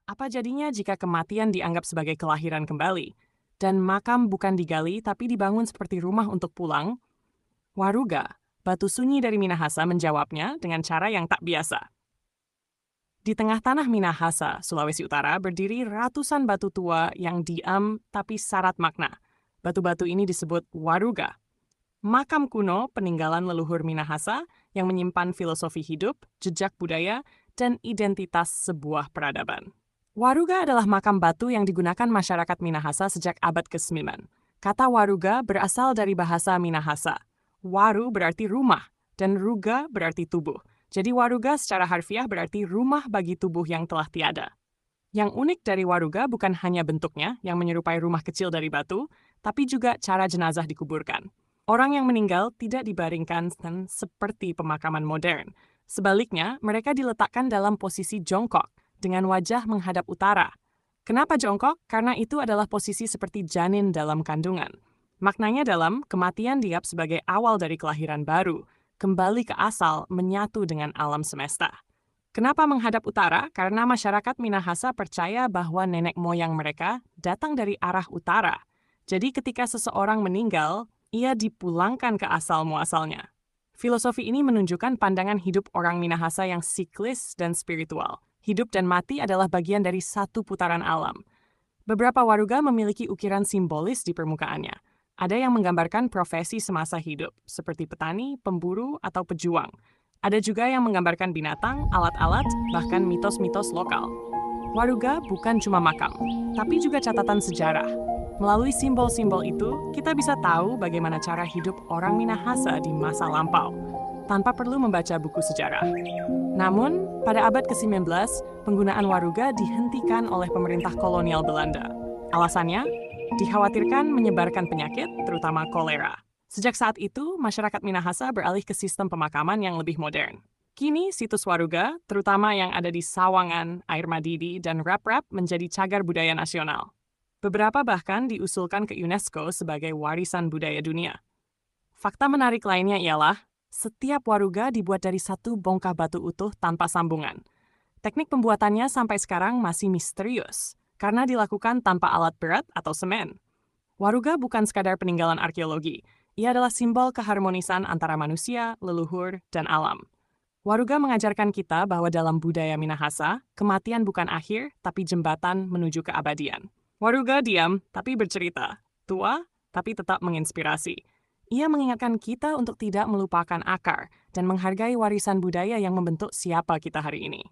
Apa jadinya jika kematian dianggap sebagai kelahiran kembali, dan makam bukan digali tapi dibangun seperti rumah untuk pulang? Waruga, batu sunyi dari Minahasa menjawabnya dengan cara yang tak biasa. Di tengah tanah Minahasa, Sulawesi Utara, berdiri ratusan batu tua yang diam tapi syarat makna. Batu-batu ini disebut waruga. Makam kuno peninggalan leluhur Minahasa yang menyimpan filosofi hidup, jejak budaya, dan identitas sebuah peradaban. Waruga adalah makam batu yang digunakan masyarakat Minahasa sejak abad ke-9. Kata waruga berasal dari bahasa Minahasa. Waru berarti rumah, dan ruga berarti tubuh. Jadi waruga secara harfiah berarti rumah bagi tubuh yang telah tiada. Yang unik dari waruga bukan hanya bentuknya yang menyerupai rumah kecil dari batu, tapi juga cara jenazah dikuburkan. Orang yang meninggal tidak dibaringkan seperti pemakaman modern. Sebaliknya, mereka diletakkan dalam posisi jongkok dengan wajah menghadap utara. Kenapa jongkok? Karena itu adalah posisi seperti janin dalam kandungan. Maknanya dalam kematian dianggap sebagai awal dari kelahiran baru, kembali ke asal menyatu dengan alam semesta. Kenapa menghadap utara? Karena masyarakat Minahasa percaya bahwa nenek moyang mereka datang dari arah utara. Jadi ketika seseorang meninggal, ia dipulangkan ke asal muasalnya. Filosofi ini menunjukkan pandangan hidup orang Minahasa yang siklis dan spiritual. Hidup dan mati adalah bagian dari satu putaran alam. Beberapa waruga memiliki ukiran simbolis di permukaannya. Ada yang menggambarkan profesi semasa hidup, seperti petani, pemburu, atau pejuang. Ada juga yang menggambarkan binatang, alat-alat, bahkan mitos-mitos lokal. Waruga bukan cuma makam, tapi juga catatan sejarah. Melalui simbol-simbol itu, kita bisa tahu bagaimana cara hidup orang Minahasa di masa lampau, tanpa perlu membaca buku sejarah. Namun, pada abad ke-19, penggunaan waruga dihentikan oleh pemerintah kolonial Belanda. Alasannya, dikhawatirkan menyebarkan penyakit, terutama kolera. Sejak saat itu, masyarakat Minahasa beralih ke sistem pemakaman yang lebih modern. Kini, situs waruga, terutama yang ada di Sawangan, Air Madidi, dan Rap-Rap menjadi cagar budaya nasional. Beberapa bahkan diusulkan ke UNESCO sebagai warisan budaya dunia. Fakta menarik lainnya ialah, setiap waruga dibuat dari satu bongkah batu utuh tanpa sambungan. Teknik pembuatannya sampai sekarang masih misterius, karena dilakukan tanpa alat berat atau semen. Waruga bukan sekadar peninggalan arkeologi, ia adalah simbol keharmonisan antara manusia, leluhur, dan alam. Waruga mengajarkan kita bahwa dalam budaya Minahasa, kematian bukan akhir, tapi jembatan menuju keabadian. Waruga diam, tapi bercerita. Tua, tapi tetap menginspirasi. Ia mengingatkan kita untuk tidak melupakan akar dan menghargai warisan budaya yang membentuk siapa kita hari ini.